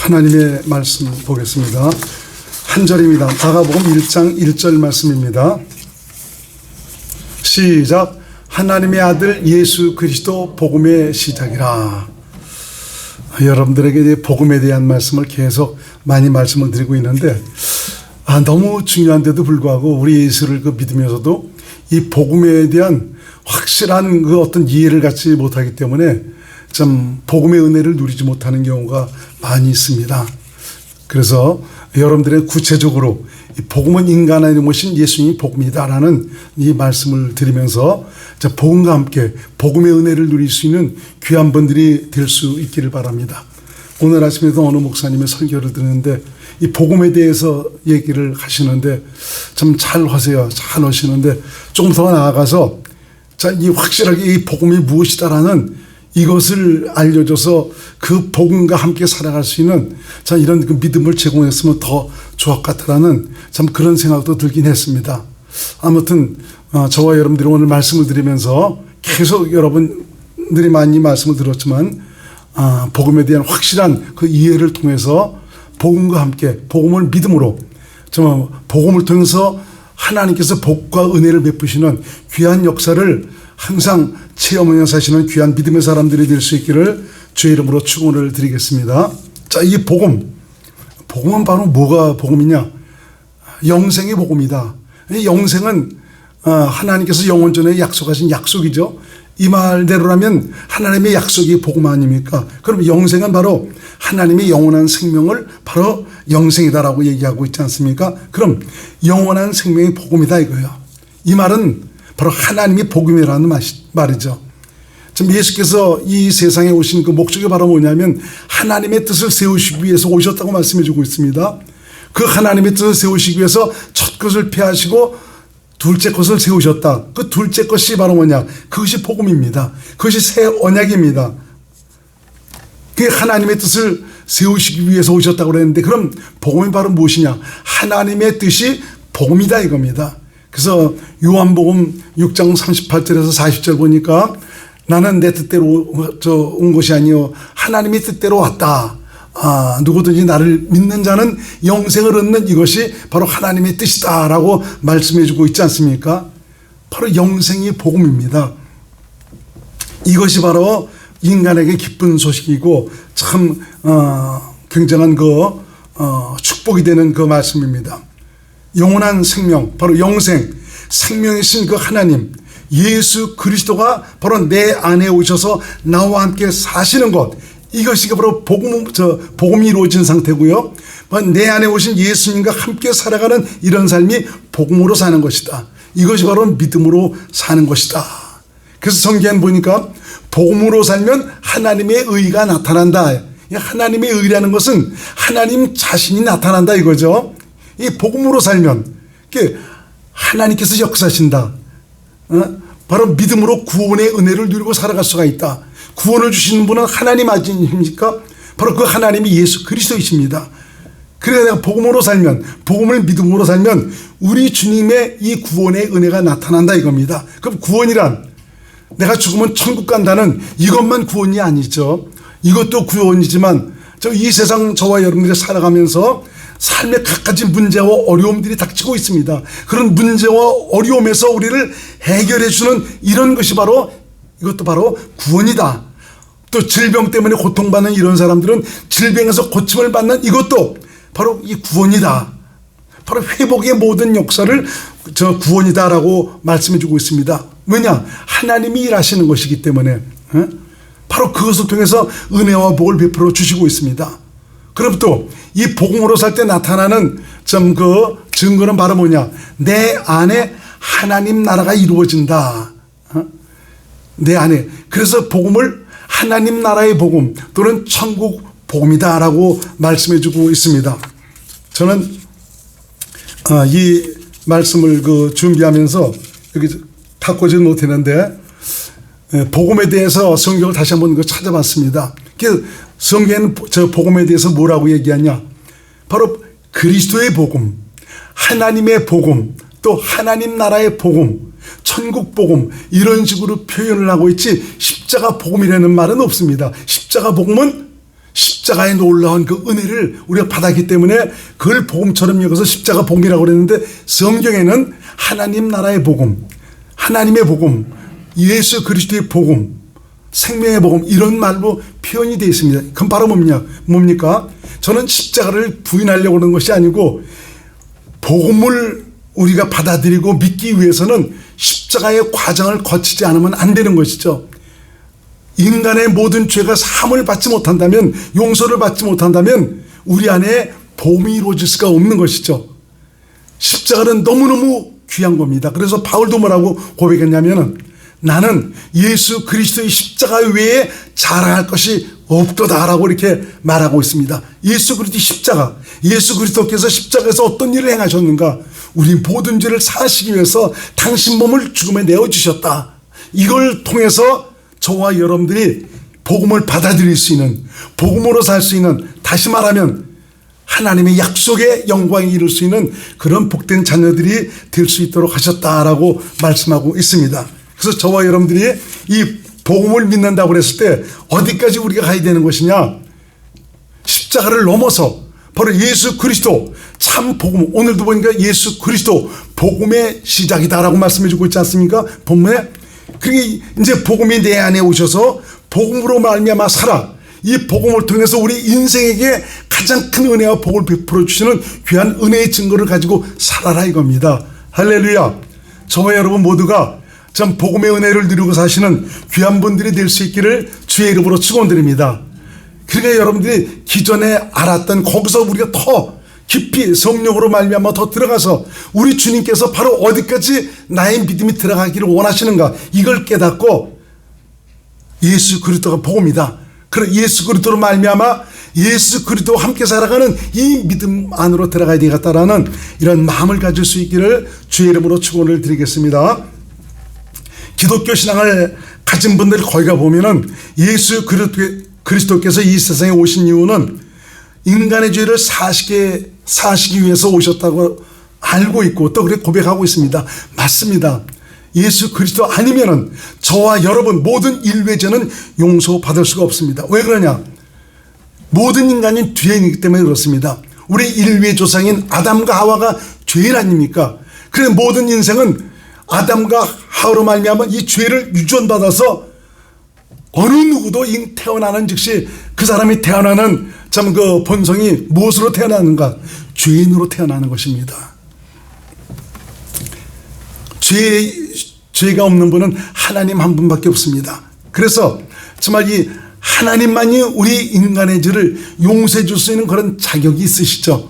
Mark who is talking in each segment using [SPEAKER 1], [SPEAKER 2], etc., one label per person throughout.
[SPEAKER 1] 하나님의 말씀 보겠습니다. 한 절입니다. 마가복음 1장 1절 말씀입니다. 시작. 하나님의 아들 예수 그리스도 복음의 시작이라. 여러분들에게 복음에 대한 말씀을 계속 많이 말씀을 드리고 있는데 너무 중요한데도 불구하고 우리 예수를 믿으면서도 이 복음에 대한 확실한 어떤 이해를 갖지 못하기 때문에 참 복음의 은혜를 누리지 못하는 경우가 많이 있습니다. 그래서 여러분들의 구체적으로 이 복음은 인간 안에 모신 예수님이 복음이다라는 이 말씀을 드리면서 복음과 함께 복음의 은혜를 누릴 수 있는 귀한 분들이 될 수 있기를 바랍니다. 오늘 아침에도 어느 목사님의 설교를 듣는데 이 복음에 대해서 얘기를 하시는데 참 잘 하세요. 잘 하시는데 조금 더 나아가서 이 확실하게 이 복음이 무엇이다라는 이것을 알려줘서 그 복음과 함께 살아갈 수 있는 이런 그 믿음을 제공했으면 더 좋을 것 같다라는 참 그런 생각도 들긴 했습니다. 아무튼 저와 여러분들이 오늘 말씀을 드리면서 계속 여러분들이 많이 말씀을 들었지만 복음에 대한 확실한 그 이해를 통해서 복음과 함께 복음을 믿음으로 복음을 통해서 하나님께서 복과 은혜를 베푸시는 귀한 역사를 항상 체험하며 사시는 귀한 믿음의 사람들이 될 수 있기를 주의 이름으로 축원을 드리겠습니다. 자, 이 복음은 바로 뭐가 복음이냐? 영생의 복음이다. 이 영생은 하나님께서 영원 전에 약속하신 약속이죠. 이 말대로라면 하나님의 약속이 복음 아닙니까? 그럼 영생은 바로 하나님의 영원한 생명을 바로 영생이다라고 얘기하고 있지 않습니까? 그럼 영원한 생명이 복음이다 이거예요. 이 말은 바로 하나님이 복음이라는 말이죠. 지금 예수께서 이 세상에 오신 그 목적이 바로 뭐냐면 하나님의 뜻을 세우시기 위해서 오셨다고 말씀해 주고 있습니다. 그 하나님의 뜻을 세우시기 위해서 첫 것을 폐하시고 둘째 것을 세우셨다. 그 둘째 것이 바로 뭐냐? 그것이 복음입니다. 그것이 새 언약입니다. 그 하나님의 뜻을 세우시기 위해서 오셨다고 그랬는데 그럼 복음이 바로 무엇이냐? 하나님의 뜻이 복음이다 이겁니다. 그래서 요한복음 6장 38절에서 40절 보니까 나는 내 뜻대로 온 것이 아니요 하나님의 뜻대로 왔다. 누구든지 나를 믿는 자는 영생을 얻는 이것이 바로 하나님의 뜻이다 라고 말씀해 주고 있지 않습니까? 바로 영생이 복음입니다. 이것이 바로 인간에게 기쁜 소식이고 참 굉장한 축복이 되는 그 말씀입니다. 영원한 생명, 바로 영생, 생명이신 그 하나님 예수 그리스도가 바로 내 안에 오셔서 나와 함께 사시는 것, 이것이 바로 복음이 이루어진 상태고요. 내 안에 오신 예수님과 함께 살아가는 이런 삶이 복음으로 사는 것이다. 이것이 바로 믿음으로 사는 것이다. 그래서 성경에 보니까 복음으로 살면 하나님의 의가 나타난다. 하나님의 의라는 것은 하나님 자신이 나타난다 이거죠. 이 복음으로 살면 하나님께서 역사하신다. 바로 믿음으로 구원의 은혜를 누리고 살아갈 수가 있다. 구원을 주시는 분은 하나님 아닙니까? 바로 그 하나님이 예수 그리스도이십니다. 그래야 내가 복음으로 살면, 복음을 믿음으로 살면 우리 주님의 이 구원의 은혜가 나타난다 이겁니다. 그럼 구원이란 내가 죽으면 천국 간다는 이것만 구원이 아니죠. 이것도 구원이지만 이 세상 저와 여러분들이 살아가면서 삶의 갖가지 문제와 어려움들이 닥치고 있습니다. 그런 문제와 어려움에서 우리를 해결해 주는 이런 것이 바로 이것도 바로 구원이다. 또 질병 때문에 고통받는 이런 사람들은 질병에서 고침을 받는 이것도 바로 이 구원이다. 바로 회복의 모든 역사를 구원이다라고 말씀해 주고 있습니다. 왜냐? 하나님이 일하시는 것이기 때문에 바로 그것을 통해서 은혜와 복을 베풀어 주시고 있습니다. 그럼 또 이 복음으로 살 때 나타나는 그 증거는 바로 뭐냐? 내 안에 하나님 나라가 이루어진다. 내 안에. 그래서 복음을 하나님 나라의 복음 또는 천국 복음이다라고 말씀해 주고 있습니다. 저는 이 말씀을 준비하면서 여기 바꾸지 못했는데 복음에 대해서 성경을 다시 한번 찾아봤습니다. 성경에는 저 복음에 대해서 뭐라고 얘기하냐? 바로 그리스도의 복음, 하나님의 복음, 또 하나님 나라의 복음, 천국 복음 이런 식으로 표현을 하고 있지 십자가 복음이라는 말은 없습니다. 십자가 복음은 십자가에 놀라운 그 은혜를 우리가 받았기 때문에 그걸 복음처럼 여겨서 십자가 복음이라고 그랬는데, 성경에는 하나님 나라의 복음, 하나님의 복음, 예수 그리스도의 복음, 생명의 복음, 이런 말로 표현이 되어 있습니다. 그건 바로 뭡니까? 저는 십자가를 부인하려고 하는 것이 아니고, 복음을 우리가 받아들이고 믿기 위해서는 십자가의 과정을 거치지 않으면 안 되는 것이죠. 인간의 모든 죄가 사함을 받지 못한다면, 용서를 받지 못한다면 우리 안에 복음이 이루어질 수가 없는 것이죠. 십자가는 너무너무 귀한 겁니다. 그래서 바울도 뭐라고 고백했냐면은, 나는 예수 그리스도의 십자가 외에 자랑할 것이 없도다라고 이렇게 말하고 있습니다. 예수 그리스도의 십자가, 예수 그리스도께서 십자가에서 어떤 일을 행하셨는가? 우리 모든 죄를 사하시기 위해서 당신 몸을 죽음에 내어주셨다. 이걸 통해서 저와 여러분들이 복음을 받아들일 수 있는, 복음으로 살 수 있는, 다시 말하면 하나님의 약속의 영광에 이룰 수 있는 그런 복된 자녀들이 될 수 있도록 하셨다라고 말씀하고 있습니다. 그래서 저와 여러분들이 이 복음을 믿는다고 그랬을 때 어디까지 우리가 가야 되는 것이냐? 십자가를 넘어서 바로 예수 그리스도 참 복음, 오늘도 보니까 예수 그리스도 복음의 시작이다라고 말씀해 주고 있지 않습니까? 본문에. 그게 이제 복음이 내 안에 오셔서 복음으로 말미암아 살아. 이 복음을 통해서 우리 인생에게 가장 큰 은혜와 복을 베풀어 주시는 귀한 은혜의 증거를 가지고 살아라 이겁니다. 할렐루야. 저와 여러분 모두가 참 복음의 은혜를 누리고 사시는 귀한 분들이 될 수 있기를 주의 이름으로 축원드립니다. 그러니까 여러분들이 기존에 알았던 거기서 우리가 더 깊이 성령으로 말미암아 더 들어가서 우리 주님께서 바로 어디까지 나의 믿음이 들어가기를 원하시는가, 이걸 깨닫고 예수 그리스도가 복음이다. 그래 예수 그리스도로 말미암아 예수 그리스도와 함께 살아가는 이 믿음 안으로 들어가야 되겠다라는 이런 마음을 가질 수 있기를 주의 이름으로 축원을 드리겠습니다. 기독교 신앙을 가진 분들 거기 가 보면은 예수 그리스도께서 이 세상에 오신 이유는 인간의 죄를 사시기 위해서 오셨다고 알고 있고 또 그렇게 고백하고 있습니다. 맞습니다. 예수 그리스도 아니면은 저와 여러분 모든 인류의 죄는 용서받을 수가 없습니다. 왜 그러냐? 모든 인간이 죄인이기 때문에 그렇습니다. 우리 인류의 조상인 아담과 하와가 죄인 아닙니까? 그래서 모든 인생은 아담과 하와로 말미암아 이 죄를 유전받아서 어느 누구도 태어나는 즉시 그 사람이 태어나는 참 그 본성이 무엇으로 태어나는가? 죄인으로 태어나는 것입니다. 죄가 없는 분은 하나님 한 분밖에 없습니다. 그래서 정말 이 하나님만이 우리 인간의 죄를 용서해 줄 수 있는 그런 자격이 있으시죠.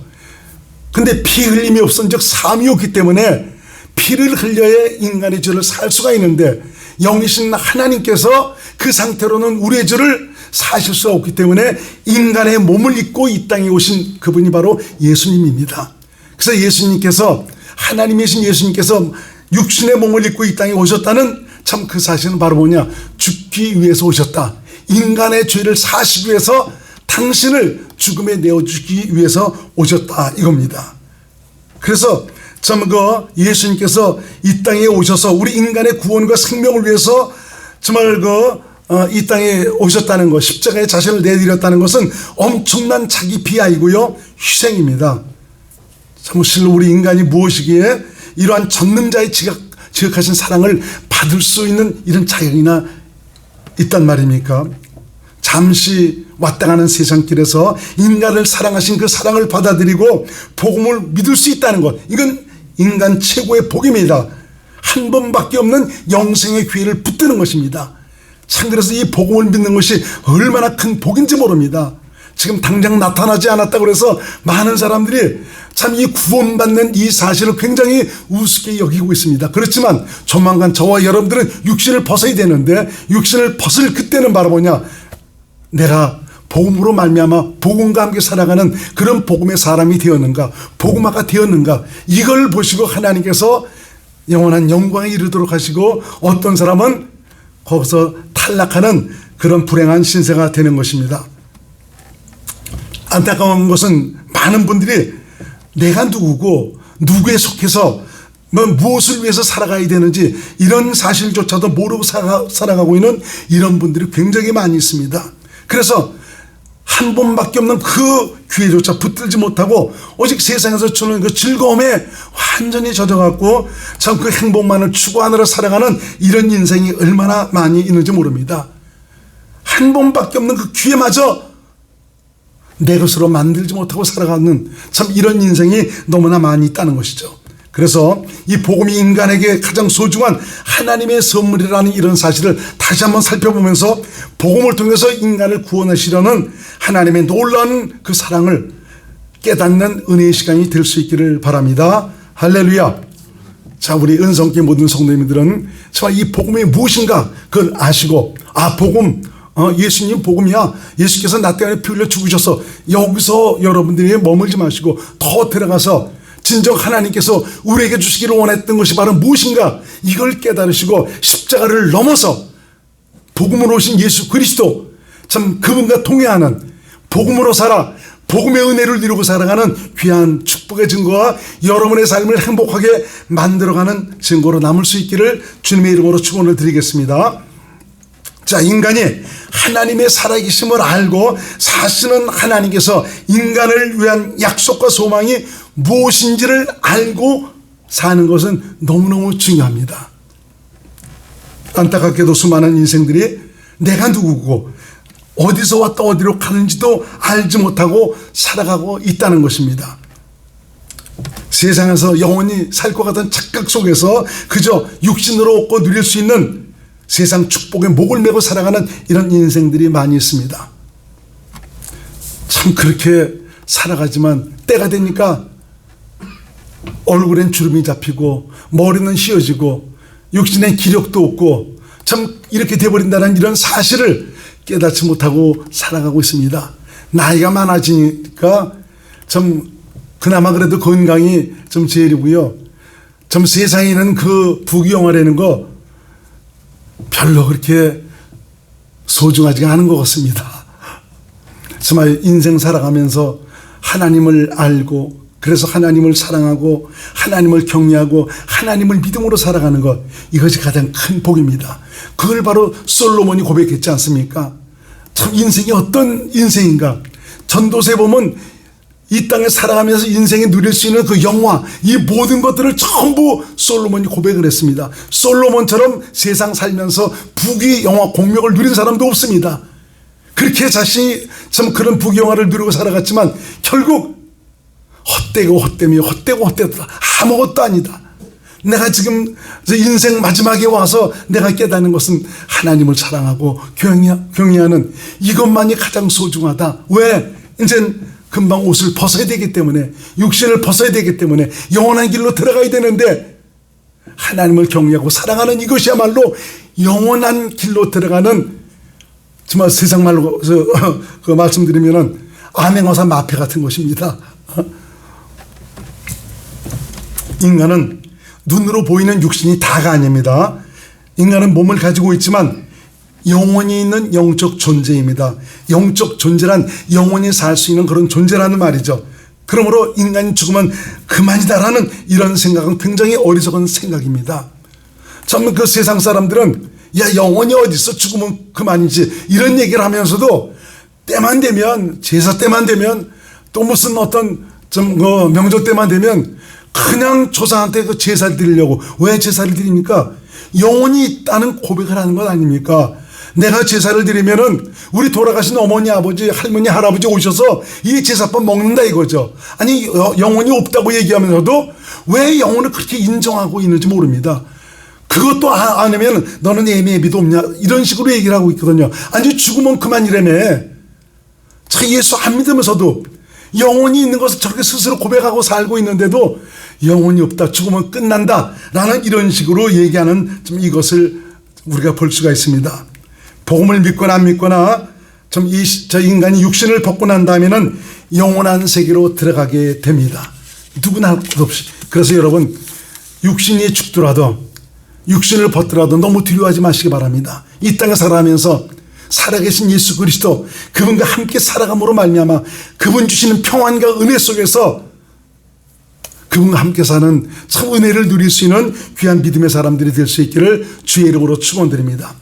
[SPEAKER 1] 근데 피 흘림이 없은 즉 사함이 없기 때문에 피를 흘려야 인간의 죄를 살 수가 있는데, 영이신 하나님께서 그 상태로는 우리의 죄를 사실 수가 없기 때문에 인간의 몸을 입고 이 땅에 오신 그분이 바로 예수님입니다. 그래서 예수님께서, 하나님이신 예수님께서 육신의 몸을 입고 이 땅에 오셨다는 참 그 사실은 바로 뭐냐? 죽기 위해서 오셨다. 인간의 죄를 사시기 위해서 당신을 죽음에 내어주기 위해서 오셨다 이겁니다. 그래서 참 예수님께서 이 땅에 오셔서 우리 인간의 구원과 생명을 위해서 정말 이 땅에 오셨다는 것, 십자가에 자신을 내드렸다는 것은 엄청난 자기 비하이고요, 희생입니다. 참실로 우리 인간이 무엇이기에 이러한 전능자의 지극하신 사랑을 받을 수 있는 이런 자격이나 있단 말입니까? 잠시 왔다 가는 세상길에서 인간을 사랑하신 그 사랑을 받아들이고 복음을 믿을 수 있다는 것, 이건 인간 최고의 복입니다. 한 번밖에 없는 영생의 기회를 붙드는 것입니다. 참 그래서 이 복음을 믿는 것이 얼마나 큰 복인지 모릅니다. 지금 당장 나타나지 않았다고 해서 많은 사람들이 참 이 구원받는 이 사실을 굉장히 우습게 여기고 있습니다. 그렇지만 조만간 저와 여러분들은 육신을 벗어야 되는데, 육신을 벗을 그때는 바로 뭐냐? 내가 복음으로 말미암아 복음과 함께 살아가는 그런 복음의 사람이 되었는가, 복음화가 되었는가, 이걸 보시고 하나님께서 영원한 영광에 이르도록 하시고, 어떤 사람은 거기서 탈락하는 그런 불행한 신세가 되는 것입니다. 안타까운 것은 많은 분들이 내가 누구고 누구에 속해서 무엇을 위해서 살아가야 되는지 이런 사실조차도 모르고 살아가고 있는 이런 분들이 굉장히 많이 있습니다. 그래서 한 번밖에 없는 그 기회조차 붙들지 못하고 오직 세상에서 주는 그 즐거움에 완전히 젖어갖고 참 그 행복만을 추구하느라 살아가는 이런 인생이 얼마나 많이 있는지 모릅니다. 한 번밖에 없는 그 기회마저 내 것으로 만들지 못하고 살아가는 참 이런 인생이 너무나 많이 있다는 것이죠. 그래서 이 복음이 인간에게 가장 소중한 하나님의 선물이라는 이런 사실을 다시 한번 살펴보면서 복음을 통해서 인간을 구원하시려는 하나님의 놀라운 그 사랑을 깨닫는 은혜의 시간이 될 수 있기를 바랍니다. 할렐루야. 자, 우리 은성교회 모든 성도님들은 정말 이 복음이 무엇인가 그걸 아시고, 복음, 예수님 복음이야. 예수께서 나 때문에 피 흘려 죽으셔서 여기서 여러분들이 머물지 마시고 더 들어가서 진정 하나님께서 우리에게 주시기를 원했던 것이 바로 무엇인가 이걸 깨달으시고 십자가를 넘어서 복음으로 오신 예수 그리스도, 참 그분과 동행하는, 복음으로 살아 복음의 은혜를 이루고 살아가는 귀한 축복의 증거와 여러분의 삶을 행복하게 만들어가는 증거로 남을 수 있기를 주님의 이름으로 축원을 드리겠습니다. 자, 인간이 하나님의 살아계심을 알고 사시는 하나님께서 인간을 위한 약속과 소망이 무엇인지를 알고 사는 것은 너무너무 중요합니다. 안타깝게도 수많은 인생들이 내가 누구고 어디서 왔다 어디로 가는지도 알지 못하고 살아가고 있다는 것입니다. 세상에서 영원히 살 것 같은 착각 속에서 그저 육신으로 얻고 누릴 수 있는 세상 축복에 목을 메고 살아가는 이런 인생들이 많이 있습니다. 참 그렇게 살아가지만 때가 되니까 얼굴엔 주름이 잡히고 머리는 휘어지고 육신엔 기력도 없고 참 이렇게 돼버린다는 이런 사실을 깨닫지 못하고 살아가고 있습니다. 나이가 많아지니까 참 그나마 그래도 건강이 좀 제일이고요. 참 세상에는 그 부귀영화라는 거 별로 그렇게 소중하지가 않은 것 같습니다. 정말 인생 살아가면서 하나님을 알고, 그래서 하나님을 사랑하고 하나님을 경외하고 하나님을 믿음으로 살아가는 것, 이것이 가장 큰 복입니다. 그걸 바로 솔로몬이 고백했지 않습니까? 참 인생이 어떤 인생인가. 전도서에 보면 이 땅에 살아가면서 인생에 누릴 수 있는 그 영화, 이 모든 것들을 전부 솔로몬이 고백을 했습니다. 솔로몬처럼 세상 살면서 부귀 영화 공명을 누린 사람도 없습니다. 그렇게 자신이 참 그런 부귀 영화를 누리고 살아갔지만 결국 헛되고 헛되며 헛되고 헛되다, 아무것도 아니다. 내가 지금 인생 마지막에 와서 내가 깨닫는 것은 하나님을 사랑하고 경외하는 이것만이 가장 소중하다. 왜? 이제 금방 옷을 벗어야 되기 때문에, 육신을 벗어야 되기 때문에 영원한 길로 들어가야 되는데, 하나님을 경외하고 사랑하는 이것이야말로 영원한 길로 들어가는, 정말 세상 말로 그 말씀드리면은 암행어사 마패 같은 것입니다. 인간은 눈으로 보이는 육신이 다가 아닙니다. 인간은 몸을 가지고 있지만 영원히 있는 영적 존재입니다. 영적 존재란 영원히 살 수 있는 그런 존재라는 말이죠. 그러므로 인간이 죽으면 그만이다라는 이런 생각은 굉장히 어리석은 생각입니다. 참 그 세상 사람들은 야, 영원히 어디 있어, 죽으면 그만이지, 이런 얘기를 하면서도 때만 되면, 제사 때만 되면, 또 무슨 어떤 좀 명절 때만 되면 그냥 조상한테 그 제사를 드리려고. 왜 제사를 드립니까? 영원히 있다는 고백을 하는 것 아닙니까? 내가 제사를 드리면은 우리 돌아가신 어머니, 아버지, 할머니, 할아버지 오셔서 이 제사밥 먹는다 이거죠. 아니, 영혼이 없다고 얘기하면서도 왜 영혼을 그렇게 인정하고 있는지 모릅니다. 그것도 안 하면 너는 예비도 없냐, 이런 식으로 얘기를 하고 있거든요. 아니, 죽으면 그만이라며. 참 예수 안 믿으면서도 영혼이 있는 것을 저렇게 스스로 고백하고 살고 있는데도 영혼이 없다, 죽으면 끝난다 라는 이런 식으로 얘기하는 좀 이것을 우리가 볼 수가 있습니다. 복음을 믿거나 안 믿거나 저 인간이 육신을 벗고 난 다음에는 영원한 세계로 들어가게 됩니다. 누구나 할 것 없이. 그래서 여러분, 육신이 죽더라도, 육신을 벗더라도 너무 두려워하지 마시기 바랍니다. 이 땅에 살아가면서 살아계신 예수 그리스도, 그분과 함께 살아감으로 말미암아 그분 주시는 평안과 은혜 속에서 그분과 함께 사는 참 은혜를 누릴 수 있는 귀한 믿음의 사람들이 될 수 있기를 주의 이름으로 축원드립니다.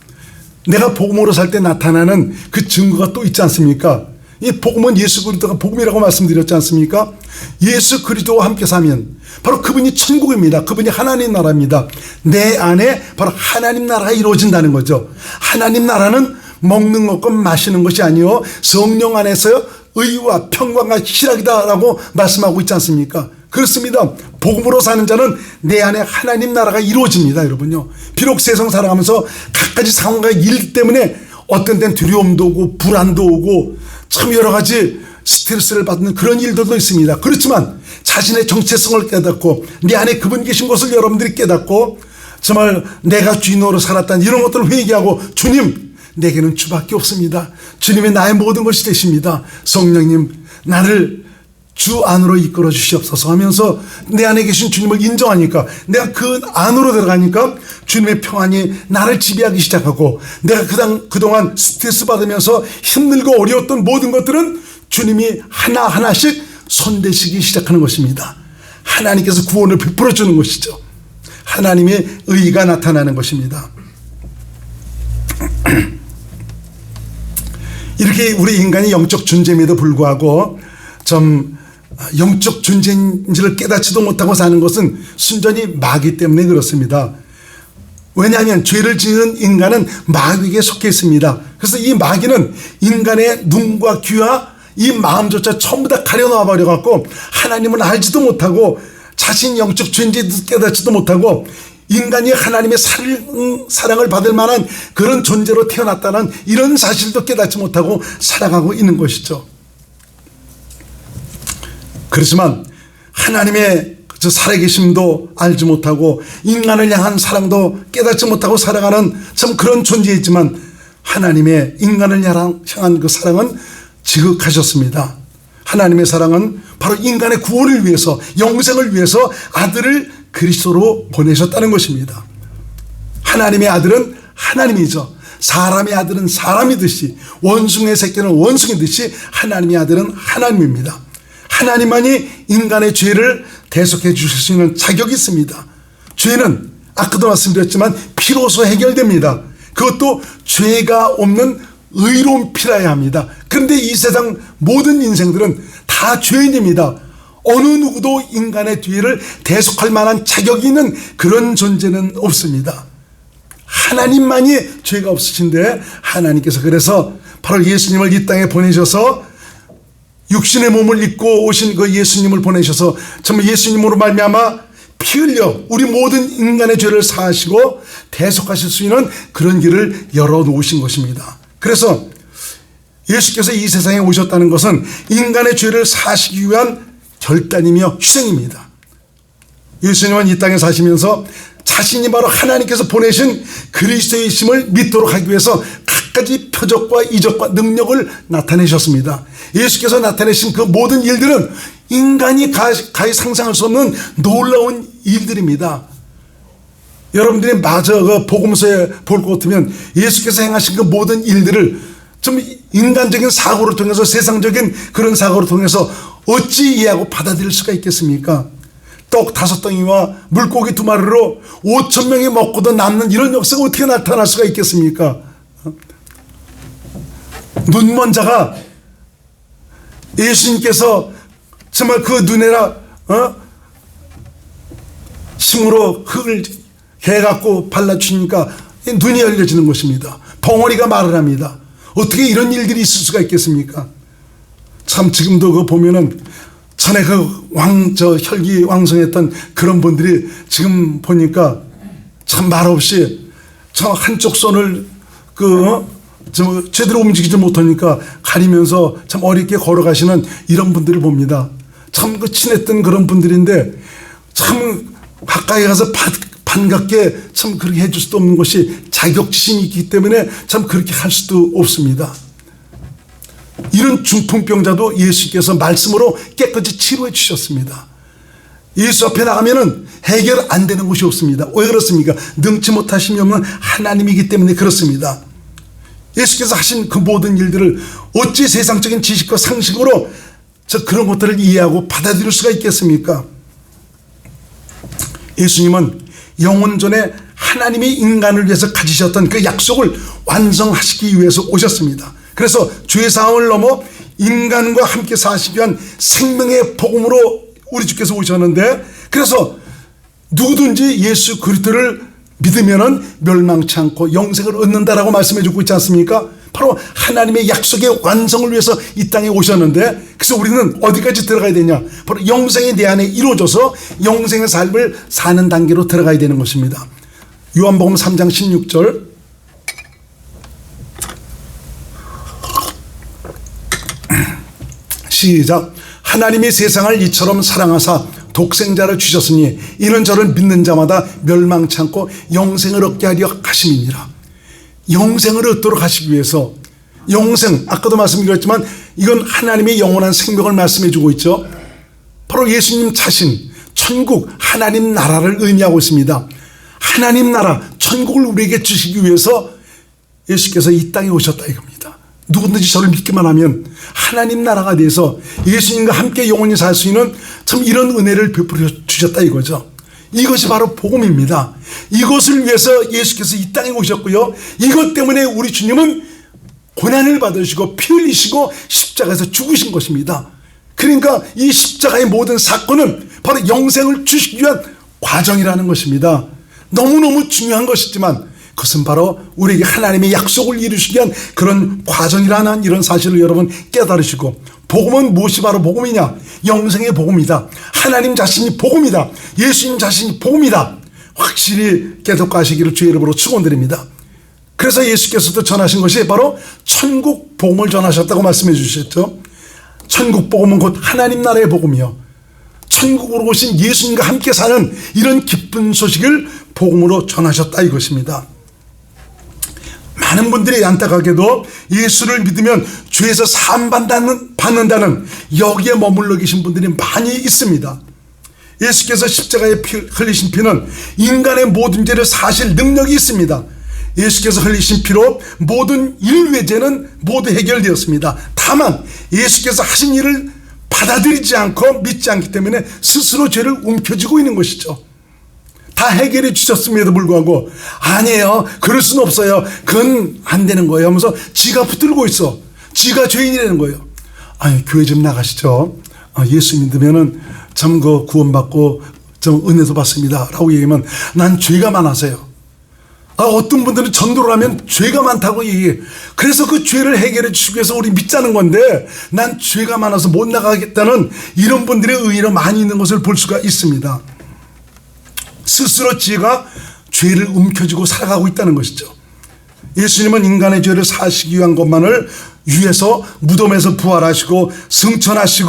[SPEAKER 1] 내가 복음으로 살 때 나타나는 그 증거가 또 있지 않습니까? 이 복음은 예수 그리스도가 복음이라고 말씀드렸지 않습니까? 예수 그리스도와 함께 사면 바로 그분이 천국입니다. 그분이 하나님 나라입니다. 내 안에 바로 하나님 나라가 이루어진다는 거죠. 하나님 나라는 먹는 것과 마시는 것이 아니요 성령 안에서 의와 평강과 희락이다라고 말씀하고 있지 않습니까? 그렇습니다. 복음으로 사는 자는 내 안에 하나님 나라가 이루어집니다. 여러분요. 비록 세상 살아가면서 갖가지 상황과 일 때문에 어떤 때는 두려움도 오고 불안도 오고 참 여러 가지 스트레스를 받는 그런 일들도 있습니다. 그렇지만 자신의 정체성을 깨닫고 내 안에 그분 계신 것을 여러분들이 깨닫고 정말 내가 주인으로 살았다는 이런 것들을 회개하고 주님 내게는 주밖에 없습니다. 주님이 나의 모든 것이 되십니다. 성령님 나를 주 안으로 이끌어 주시옵소서 하면서 내 안에 계신 주님을 인정하니까 내가 그 안으로 들어가니까 주님의 평안이 나를 지배하기 시작하고 내가 그동안 스트레스 받으면서 힘들고 어려웠던 모든 것들은 주님이 하나하나씩 손대시기 시작하는 것입니다. 하나님께서 구원을 베풀어 주는 것이죠. 하나님의 의가 나타나는 것입니다. 이렇게 우리 인간이 영적 존재임에도 불구하고 좀 영적 존재인지를 깨닫지도 못하고 사는 것은 순전히 마귀 때문에 그렇습니다. 왜냐하면 죄를 지은 인간은 마귀에게 속해 있습니다. 그래서 이 마귀는 인간의 눈과 귀와 이 마음조차 전부 다 가려놓아 버려갖고 하나님을 알지도 못하고 자신 영적 존재도 깨닫지도 못하고 인간이 하나님의 사랑을 받을 만한 그런 존재로 태어났다는 이런 사실도 깨닫지 못하고 살아가고 있는 것이죠. 그렇지만 하나님의 살아계심도 알지 못하고 인간을 향한 사랑도 깨닫지 못하고 살아가는 참 그런 존재이지만 하나님의 인간을 향한 그 사랑은 지극하셨습니다. 하나님의 사랑은 바로 인간의 구원을 위해서 영생을 위해서 아들을 그리스도로 보내셨다는 것입니다. 하나님의 아들은 하나님이죠. 사람의 아들은 사람이듯이 원숭이의 새끼는 원숭이듯이 하나님의 아들은 하나님입니다. 하나님만이 인간의 죄를 대속해 주실 수 있는 자격이 있습니다. 죄는 아까도 말씀드렸지만 피로서 해결됩니다. 그것도 죄가 없는 의로운 피라야 합니다. 그런데 이 세상 모든 인생들은 다 죄인입니다. 어느 누구도 인간의 죄를 대속할 만한 자격이 있는 그런 존재는 없습니다. 하나님만이 죄가 없으신데 하나님께서 그래서 바로 예수님을 이 땅에 보내셔서 육신의 몸을 입고 오신 그 예수님을 보내셔서 정말 예수님으로 말미암아 피 흘려 우리 모든 인간의 죄를 사하시고 대속하실 수 있는 그런 길을 열어놓으신 것입니다. 그래서 예수께서 이 세상에 오셨다는 것은 인간의 죄를 사하시기 위한 결단이며 희생입니다. 예수님은 이 땅에 사시면서 자신이 바로 하나님께서 보내신 그리스도이심을 믿도록 하기 위해서 갖가지 표적과 이적과 능력을 나타내셨습니다. 예수께서 나타내신 그 모든 일들은 인간이 가히 상상할 수 없는 놀라운 일들입니다. 여러분들이 마저 그 복음서에 볼 것 같으면 예수께서 행하신 그 모든 일들을 좀 인간적인 사고를 통해서 세상적인 그런 사고를 통해서 어찌 이해하고 받아들일 수가 있겠습니까? 떡 5덩이와 물고기 2마리로 5,000명이 먹고도 남는 이런 역사가 어떻게 나타날 수가 있겠습니까? 눈먼 자가 예수님께서 정말 그 눈에라 힘으로 흙을 해갖고 발라주니까 눈이 열려지는 것입니다. 벙어리가 말을 합니다. 어떻게 이런 일들이 있을 수가 있겠습니까? 참 지금도 그 보면은 전에 그 혈기왕성했던 그런 분들이 지금 보니까 참 말없이 참 한쪽 손을 제대로 움직이지 못하니까 가리면서 참 어렵게 걸어가시는 이런 분들을 봅니다. 참 그 친했던 그런 분들인데 참 가까이 가서 반갑게 참 그렇게 해줄 수도 없는 것이 자격지심이 있기 때문에 참 그렇게 할 수도 없습니다. 이런 중풍병자도 예수께서 말씀으로 깨끗이 치료해 주셨습니다. 예수 앞에 나가면은 해결 안 되는 것이 없습니다. 왜 그렇습니까? 능치 못하심이 없는 하나님이기 때문에 그렇습니다. 예수께서 하신 그 모든 일들을 어찌 세상적인 지식과 상식으로 그런 것들을 이해하고 받아들일 수가 있겠습니까? 예수님은 영원 전에 하나님이 인간을 위해서 가지셨던 그 약속을 완성하시기 위해서 오셨습니다. 그래서 죄사함을 넘어 인간과 함께 사시기 위한 생명의 복음으로 우리 주께서 오셨는데, 그래서 누구든지 예수 그리스도를 믿으면은 멸망치 않고 영생을 얻는다라고 말씀해 주고 있지 않습니까? 바로 하나님의 약속의 완성을 위해서 이 땅에 오셨는데, 그래서 우리는 어디까지 들어가야 되냐? 바로 영생이 내 안에 이루어져서 영생의 삶을 사는 단계로 들어가야 되는 것입니다. 요한복음 3장 16절 시작. 하나님이 세상을 이처럼 사랑하사 독생자를 주셨으니 이는 저를 믿는 자마다 멸망치 않고 영생을 얻게 하려 하심이니라. 영생을 얻도록 하시기 위해서, 영생, 아까도 말씀드렸지만 이건 하나님의 영원한 생명을 말씀해 주고 있죠. 바로 예수님 자신, 천국, 하나님 나라를 의미하고 있습니다. 하나님 나라, 천국을 우리에게 주시기 위해서 예수께서 이 땅에 오셨다 이겁니다. 누구든지 저를 믿기만 하면 하나님 나라가 돼서 예수님과 함께 영원히 살 수 있는 참 이런 은혜를 베풀어 주셨다 이거죠. 이것이 바로 복음입니다. 이것을 위해서 예수께서 이 땅에 오셨고요, 이것 때문에 우리 주님은 고난을 받으시고 피 흘리시고 십자가에서 죽으신 것입니다. 그러니까 이 십자가의 모든 사건은 바로 영생을 주시기 위한 과정이라는 것입니다. 너무너무 중요한 것이지만 그것은 바로 우리에게 하나님의 약속을 이루시기 위한 그런 과정이라는 이런 사실을 여러분 깨달으시고, 복음은 무엇이 바로 복음이냐? 영생의 복음이다. 하나님 자신이 복음이다. 예수님 자신이 복음이다. 확실히 깨닫하시기를 주의 이름으로 축원드립니다. 그래서 예수께서도 전하신 것이 바로 천국 복음을 전하셨다고 말씀해 주셨죠. 천국 복음은 곧 하나님 나라의 복음이요, 천국으로 오신 예수님과 함께 사는 이런 기쁜 소식을 복음으로 전하셨다 이것입니다. 많은 분들이 안타깝게도 예수를 믿으면 죄에서 사함 받는다는 여기에 머물러 계신 분들이 많이 있습니다. 예수께서 십자가에 흘리신 피는 인간의 모든 죄를 사실 능력이 있습니다. 예수께서 흘리신 피로 모든 인류의 죄는 모두 해결되었습니다. 다만 예수께서 하신 일을 받아들이지 않고 믿지 않기 때문에 스스로 죄를 움켜쥐고 있는 것이죠. 다 해결해 주셨음에도 불구하고 아니에요, 그럴 수는 없어요, 그건 안 되는 거예요 하면서 지가 붙들고 있어. 지가 죄인이라는 거예요. 아니, 교회 좀 나가시죠. 예수 믿으면은 참 그 구원받고 좀 은혜도 받습니다 라고 얘기하면 난 죄가 많아서요. 어떤 분들은 전도를 하면 죄가 많다고 얘기해. 그래서 그 죄를 해결해 주시기 위해서 우리 믿자는 건데, 난 죄가 많아서 못 나가겠다는 이런 분들의 의의로 많이 있는 것을 볼 수가 있습니다. 스스로 지가 죄를 움켜쥐고 살아가고 있다는 것이죠. 예수님은 인간의 죄를 사시기 위한 것만을 위해서 무덤에서 부활하시고 승천하신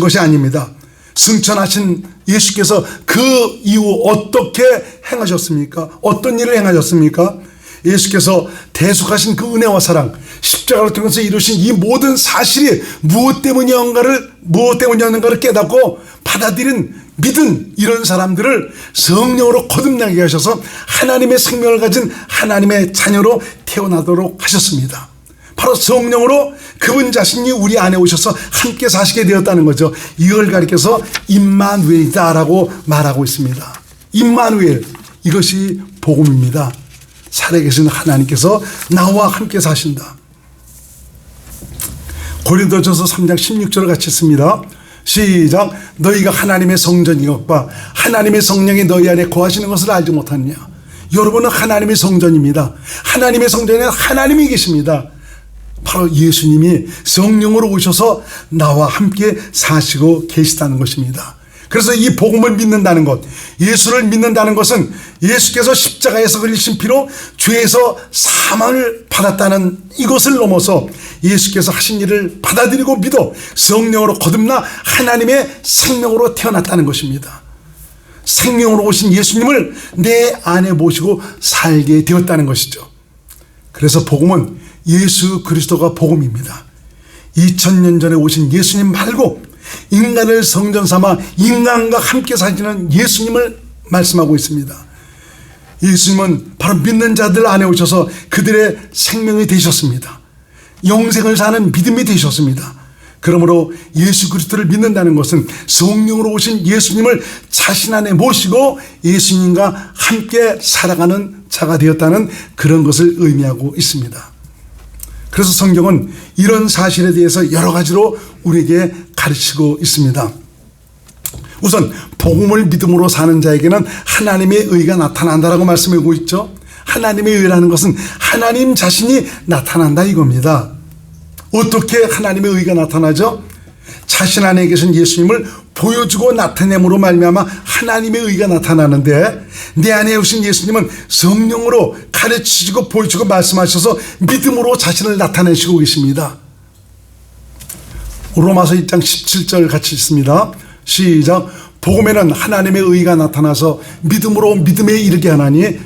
[SPEAKER 1] 것이 아닙니다. 승천하신 예수께서 그 이후 어떻게 행하셨습니까? 어떤 일을 행하셨습니까? 예수께서 대속하신 그 은혜와 사랑, 십자가를 통해서 이루신 이 모든 사실이 무엇 때문이었는가를 깨닫고 받아들인, 믿은 이런 사람들을 성령으로 거듭나게 하셔서 하나님의 생명을 가진 하나님의 자녀로 태어나도록 하셨습니다. 바로 성령으로 그분 자신이 우리 안에 오셔서 함께 사시게 되었다는 거죠. 이걸 가리켜서 임마누엘이다라고 말하고 있습니다. 임마누엘, 이것이 복음입니다. 살아계신 하나님께서 나와 함께 사신다. 고린도전서 3장 16절을 같이 읽습니다. 시작. 너희가 하나님의 성전이었고 하나님의 성령이 너희 안에 거하시는 것을 알지 못하느냐. 여러분은 하나님의 성전입니다. 하나님의 성전에는 하나님이 계십니다. 바로 예수님이 성령으로 오셔서 나와 함께 사시고 계시다는 것입니다. 그래서 이 복음을 믿는다는 것, 예수를 믿는다는 것은 예수께서 십자가에서 흘리신 피로 죄에서 사망을 받았다는 이것을 넘어서 예수께서 하신 일을 받아들이고 믿어 성령으로 거듭나 하나님의 생명으로 태어났다는 것입니다. 생명으로 오신 예수님을 내 안에 모시고 살게 되었다는 것이죠. 그래서 복음은 예수 그리스도가 복음입니다. 2000년 전에 오신 예수님 말고 인간을 성전 삼아 인간과 함께 사시는 예수님을 말씀하고 있습니다. 예수님은 바로 믿는 자들 안에 오셔서 그들의 생명이 되셨습니다. 영생을 사는 믿음이 되셨습니다. 그러므로 예수 그리스도를 믿는다는 것은 성령으로 오신 예수님을 자신 안에 모시고 예수님과 함께 살아가는 자가 되었다는 그런 것을 의미하고 있습니다. 그래서 성경은 이런 사실에 대해서 여러 가지로 우리에게 가르치고 있습니다. 우선 복음을 믿음으로 사는 자에게는 하나님의 의가 나타난다라고 말씀하고 있죠. 하나님의 의라는 것은 하나님 자신이 나타난다 이겁니다. 어떻게 하나님의 의가 나타나죠? 자신 안에 계신 예수님을 보여주고 나타냄으로 말미암아 하나님의 의가 나타나는데, 내 안에 오신 예수님은 성령으로 가르치시고 보여주고 말씀하셔서 믿음으로 자신을 나타내시고 계십니다. 로마서 1장 17절 같이 읽습니다. 시작. 복음에는 하나님의 의가 나타나서 믿음으로 믿음에 이르게 하나니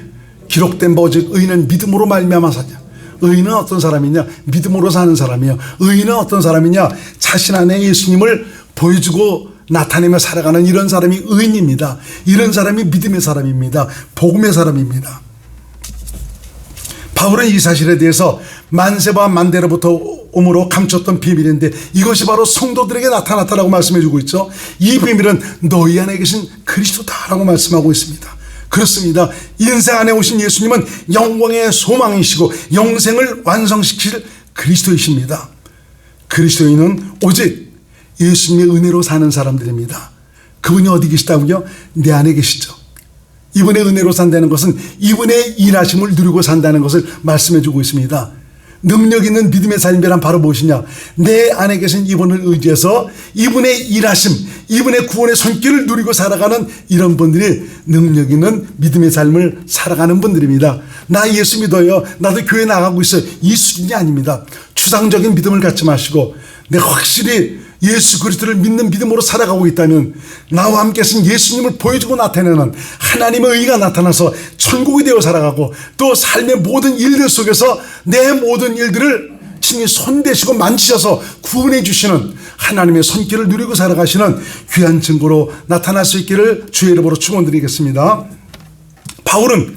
[SPEAKER 1] 기록된 바 오직 의인은 믿음으로 말미암아 사냐. 의인은 어떤 사람이냐? 믿음으로 사는 사람이요. 의인은 어떤 사람이냐? 자신 안에 예수님을 보여주고 나타내며 살아가는 이런 사람이 의인입니다. 이런 사람이 믿음의 사람입니다. 복음의 사람입니다. 바울은 이 사실에 대해서 만세와 만대로부터 오므로 감췄던 비밀인데 이것이 바로 성도들에게 나타났다라고 말씀해 주고 있죠. 이 비밀은 너희 안에 계신 그리스도다라고 말씀하고 있습니다. 그렇습니다. 인생 안에 오신 예수님은 영광의 소망이시고 영생을 완성시킬 그리스도이십니다. 그리스도인은 오직 예수님의 은혜로 사는 사람들입니다. 그분이 어디 계시다고요? 내 안에 계시죠. 이분의 은혜로 산다는 것은 이분의 일하심을 누리고 산다는 것을 말씀해 주고 있습니다. 능력 있는 믿음의 삶이란 바로 무엇이냐? 내 안에 계신 이분을 의지해서 이분의 일하심, 이분의 구원의 손길을 누리고 살아가는 이런 분들이 능력 있는 믿음의 삶을 살아가는 분들입니다. 나 예수 믿어요, 나도 교회 나가고 있어요, 이 수준이 아닙니다. 추상적인 믿음을 갖지 마시고 내가 확실히 예수 그리스도를 믿는 믿음으로 살아가고 있다면 나와 함께 하신 예수님을 보여주고 나타내는 하나님의 의가 나타나서 천국이 되어 살아가고, 또 삶의 모든 일들 속에서 내 모든 일들을 친히 손대시고 만지셔서 구원해 주시는 하나님의 손길을 누리고 살아가시는 귀한 증거로 나타날 수 있기를 주의 이름으로 축원드리겠습니다. 바울은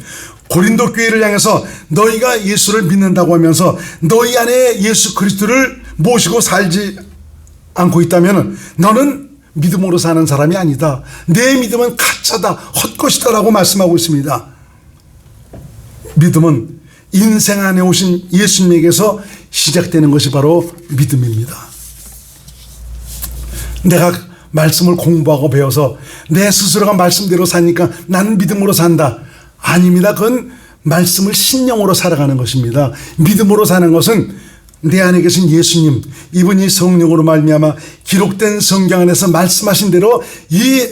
[SPEAKER 1] 고린도 교회를 향해서 너희가 예수를 믿는다고 하면서 너희 안에 예수 그리스도를 모시고 살지 않고 있다면 너는 믿음으로 사는 사람이 아니다. 내 믿음은 가짜다, 헛것이다 라고 말씀하고 있습니다. 믿음은 인생 안에 오신 예수님에게서 시작되는 것이 바로 믿음입니다. 내가 말씀을 공부하고 배워서 내 스스로가 말씀대로 사니까 나는 믿음으로 산다. 아닙니다. 그건 말씀을 신령으로 살아가는 것입니다. 믿음으로 사는 것은 내 안에 계신 예수님, 이분이 성령으로 말미암아 기록된 성경 안에서 말씀하신 대로 이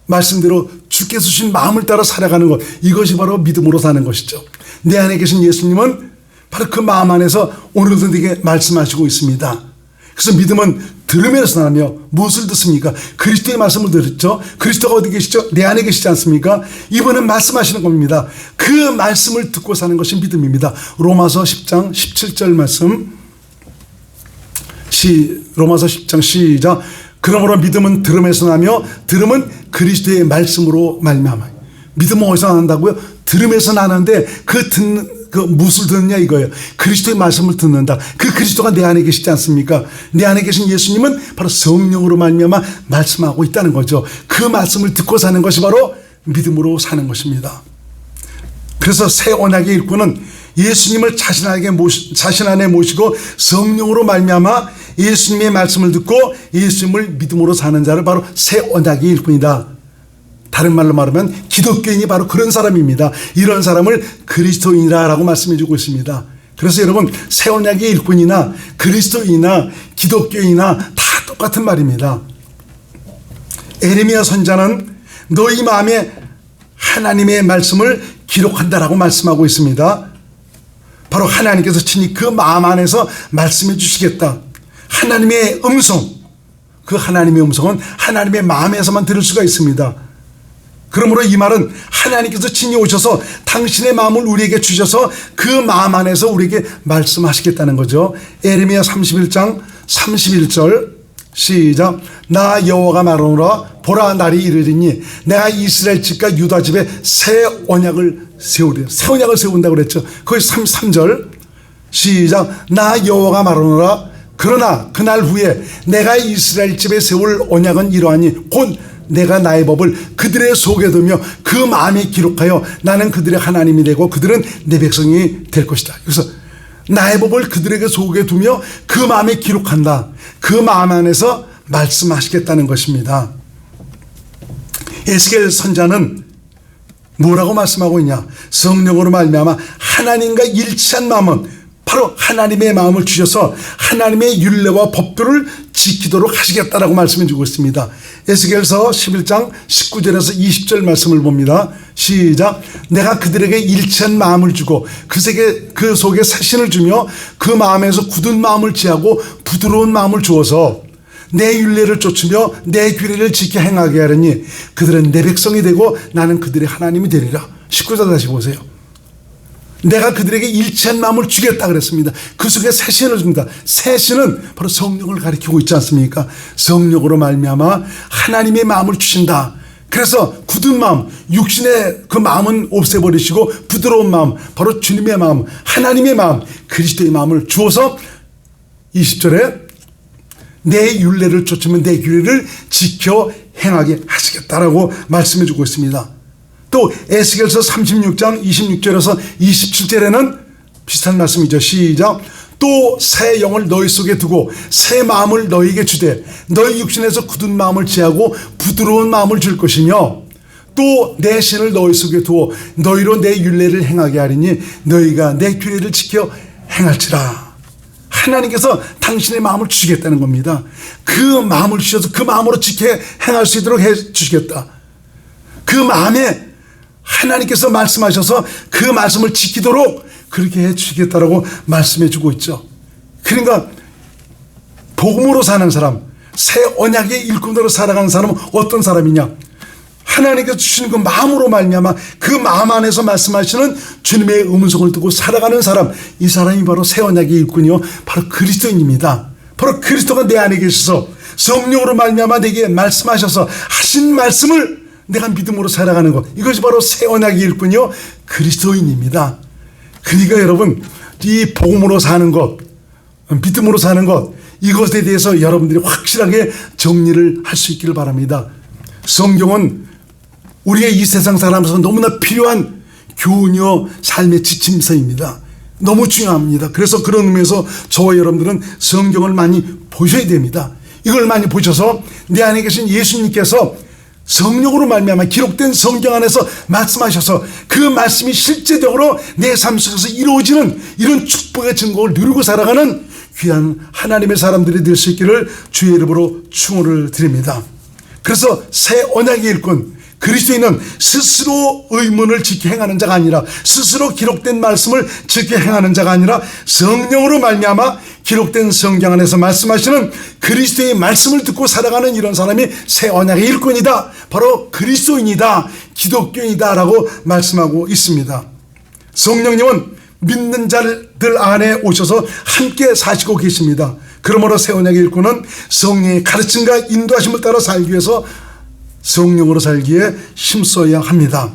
[SPEAKER 1] 말씀대로 주께서 주신 마음을 따라 살아가는 것, 이것이 바로 믿음으로 사는 것이죠. 내 안에 계신 예수님은 바로 그 마음 안에서 오늘도 내게 말씀하시고 있습니다. 그래서 믿음은 들으면서 나며 무엇을 듣습니까? 그리스도의 말씀을 들었죠. 그리스도가 어디 계시죠? 내 안에 계시지 않습니까? 이분은 말씀하시는 겁니다. 그 말씀을 듣고 사는 것이 믿음입니다. 로마서 10장 17절 말씀, 로마서 10장 시작. 그러므로 믿음은 들음에서 나며 들음은 그리스도의 말씀으로 말미암아. 믿음은 어디서 난다고요? 들음에서 나는데 그 무엇을 듣느냐 이거예요. 그리스도의 말씀을 듣는다. 그 그리스도가 내 안에 계시지 않습니까? 내 안에 계신 예수님은 바로 성령으로 말미암아 말씀하고 있다는 거죠. 그 말씀을 듣고 사는 것이 바로 믿음으로 사는 것입니다. 그래서 새 언약의 일꾼은 예수님을 자신 안에 모시고 성령으로 말미암아 예수님의 말씀을 듣고 예수님을 믿음으로 사는 자를 바로 새 언약의 일꾼이다. 다른 말로 말하면 기독교인이 바로 그런 사람입니다. 이런 사람을 그리스도인이라고 말씀해 주고 있습니다. 그래서 여러분, 새 언약의 일꾼이나 그리스도인이나 기독교인이나 다 똑같은 말입니다. 에레미야 선지자는 너희 마음에 하나님의 말씀을 기록한다라고 말씀하고 있습니다. 바로 하나님께서 친히 그 마음 안에서 말씀해 주시겠다. 하나님의 음성, 그 하나님의 음성은 하나님의 마음에서만 들을 수가 있습니다. 그러므로 이 말은 하나님께서 친히 오셔서 당신의 마음을 우리에게 주셔서 그 마음 안에서 우리에게 말씀하시겠다는 거죠. 에레미야 31장 31절 시작. 나 여호와가 말하노라 보라 날이 이르리니 내가 이스라엘 집과 유다 집에 새 언약을 세우리라. 새 언약을 세운다고 그랬죠. 거기 33절 시작. 나 여호와가 말하노라 그러나 그날 후에 내가 이스라엘 집에 세울 언약은 이러하니 곧 내가 나의 법을 그들의 속에 두며 그 마음에 기록하여 나는 그들의 하나님이 되고 그들은 내 백성이 될 것이다. 그래서 나의 법을 그들에게 속에 두며 그 마음에 기록한다. 그 마음 안에서 말씀하시겠다는 것입니다. 에스겔 선자는 뭐라고 말씀하고 있냐? 성령으로 말미암아 하나님과 일치한 마음은 바로 하나님의 마음을 주셔서 하나님의 율례와 법도를 지키도록 하시겠다라고 말씀해 주고 있습니다. 에스겔서 11장 19절에서 20절 말씀을 봅니다. 시작. 내가 그들에게 일치한 마음을 주고 그 속에 새신을 주며 그 마음에서 굳은 마음을 제하고 부드러운 마음을 주어서 내 율례를 쫓으며 내 규례를 지켜 행하게 하려니 그들은 내 백성이 되고 나는 그들의 하나님이 되리라. 19절 다시 보세요. 내가 그들에게 일치한 마음을 주겠다 그랬습니다. 그 속에 새 신을 줍니다. 새 신은 바로 성령을 가리키고 있지 않습니까? 성령으로 말미암아 하나님의 마음을 주신다. 그래서 굳은 마음, 육신의 그 마음은 없애버리시고 부드러운 마음, 바로 주님의 마음, 하나님의 마음, 그리스도의 마음을 주어서 20절에 내 율례를 쫓으면 내 규례를 지켜 행하게 하시겠다라고 말씀해 주고 있습니다. 또 에스겔서 36장 26절에서 27절에는 비슷한 말씀이죠. 시작. 또 새 영을 너희 속에 두고 새 마음을 너희에게 주되 너희 육신에서 굳은 마음을 제하고 부드러운 마음을 줄 것이며 또 내 신을 너희 속에 두어 너희로 내 율례를 행하게 하리니 너희가 내 규례를 지켜 행할지라. 하나님께서 당신의 마음을 주시겠다는 겁니다. 그 마음을 주셔서 그 마음으로 지켜 행할 수 있도록 해 주시겠다. 그 마음에 하나님께서 말씀하셔서 그 말씀을 지키도록 그렇게 해 주시겠다라고 말씀해 주고 있죠. 그러니까 복음으로 사는 사람, 새 언약의 일꾼으로 살아가는 사람은 어떤 사람이냐? 하나님께서 주시는 그 마음으로 말미암아 그 마음 안에서 말씀하시는 주님의 음성을 듣고 살아가는 사람, 이 사람이 바로 새 언약의 일꾼이요 바로 그리스도인입니다. 바로 그리스도가 내 안에 계셔서 성령으로 말미암아 내게 말씀하셔서 하신 말씀을 내가 믿음으로 살아가는 것, 이것이 바로 새 언약의 일꾼이요 그리스도인입니다. 그러니까 여러분, 이 복음으로 사는 것, 믿음으로 사는 것, 이것에 대해서 여러분들이 확실하게 정리를 할 수 있기를 바랍니다. 성경은 우리의 이 세상 살아가면서 너무나 필요한 교훈이요 삶의 지침서입니다. 너무 중요합니다. 그래서 그런 의미에서 저와 여러분들은 성경을 많이 보셔야 됩니다. 이걸 많이 보셔서 내 안에 계신 예수님께서 성령으로 말미암아 기록된 성경 안에서 말씀하셔서 그 말씀이 실제적으로 내 삶 속에서 이루어지는 이런 축복의 증거를 누리고 살아가는 귀한 하나님의 사람들이 될 수 있기를 주의 이름으로 축원을 드립니다. 그래서 새 언약의 일꾼 그리스도인은 스스로 의문을 지켜 행하는 자가 아니라 스스로 기록된 말씀을 지켜 행하는 자가 아니라 성령으로 말미암아 기록된 성경 안에서 말씀하시는 그리스도의 말씀을 듣고 살아가는 이런 사람이 새 언약의 일꾼이다. 바로 그리스도인이다. 기독교인이다 라고 말씀하고 있습니다. 성령님은 믿는 자들 안에 오셔서 함께 사시고 계십니다. 그러므로 새 언약의 일꾼은 성령의 가르침과 인도하심을 따라 살기 위해서 성령으로 살기에 힘써야 합니다.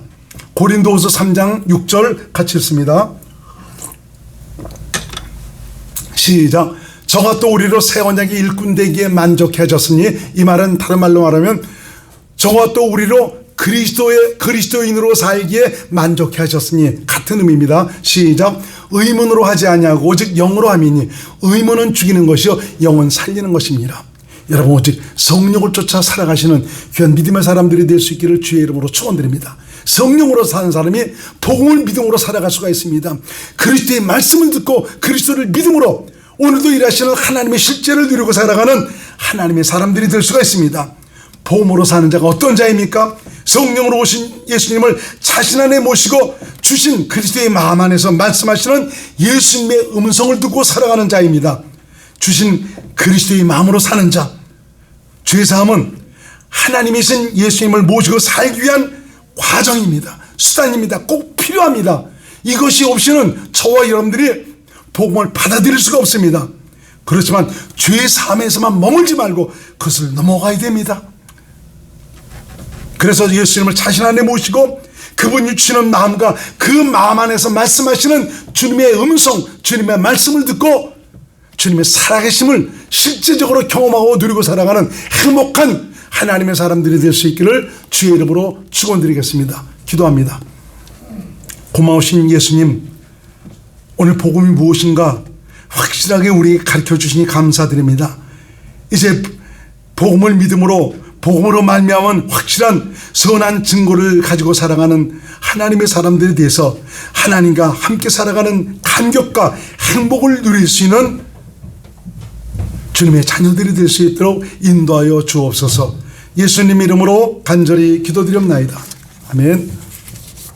[SPEAKER 1] 고린도후서 3장 6절 같이 읽습니다. 시작. 저가 또 우리로 새 언약의 일꾼 되기에 만족해 하셨으니, 이 말은 다른 말로 말하면 저가 또 우리로 그리스도인으로 살기에 만족해 하셨으니 같은 의미입니다. 시작. 의문으로 하지 아니하고 오직 영으로 함이니 의문은 죽이는 것이요 영은 살리는 것입니다. 여러분, 오직 성령을 쫓아 살아가시는 귀한 믿음의 사람들이 될 수 있기를 주의 이름으로 축원드립니다. 성령으로 사는 사람이 복음을 믿음으로 살아갈 수가 있습니다. 그리스도의 말씀을 듣고 그리스도를 믿음으로 오늘도 일하시는 하나님의 실제를 누리고 살아가는 하나님의 사람들이 될 수가 있습니다. 복음으로 사는 자가 어떤 자입니까? 성령으로 오신 예수님을 자신 안에 모시고 주신 그리스도의 마음 안에서 말씀하시는 예수님의 음성을 듣고 살아가는 자입니다. 주신 그리스도의 마음으로 사는 자, 죄사함은 하나님이신 예수님을 모시고 살기 위한 과정입니다. 수단입니다. 꼭 필요합니다. 이것이 없이는 저와 여러분들이 복음을 받아들일 수가 없습니다. 그렇지만 죄사함에서만 머물지 말고 그것을 넘어가야 됩니다. 그래서 예수님을 자신 안에 모시고 그분이 주시는 마음과 그 마음 안에서 말씀하시는 주님의 음성, 주님의 말씀을 듣고 주님의 살아계심을 실제적으로 경험하고 누리고 살아가는 행복한 하나님의 사람들이 될 수 있기를 주의 이름으로 축원드리겠습니다. 기도합니다. 고마우신 예수님, 오늘 복음이 무엇인가 확실하게 우리에게 가르쳐 주시니 감사드립니다. 이제 복음을 믿음으로 복음으로 말미암은 확실한 선한 증거를 가지고 살아가는 하나님의 사람들에 대해서 하나님과 함께 살아가는 감격과 행복을 누릴 수 있는 주님의 자녀들이 될 수 있도록 인도하여 주옵소서. 예수님 이름으로 간절히 기도드립나이다. 아멘.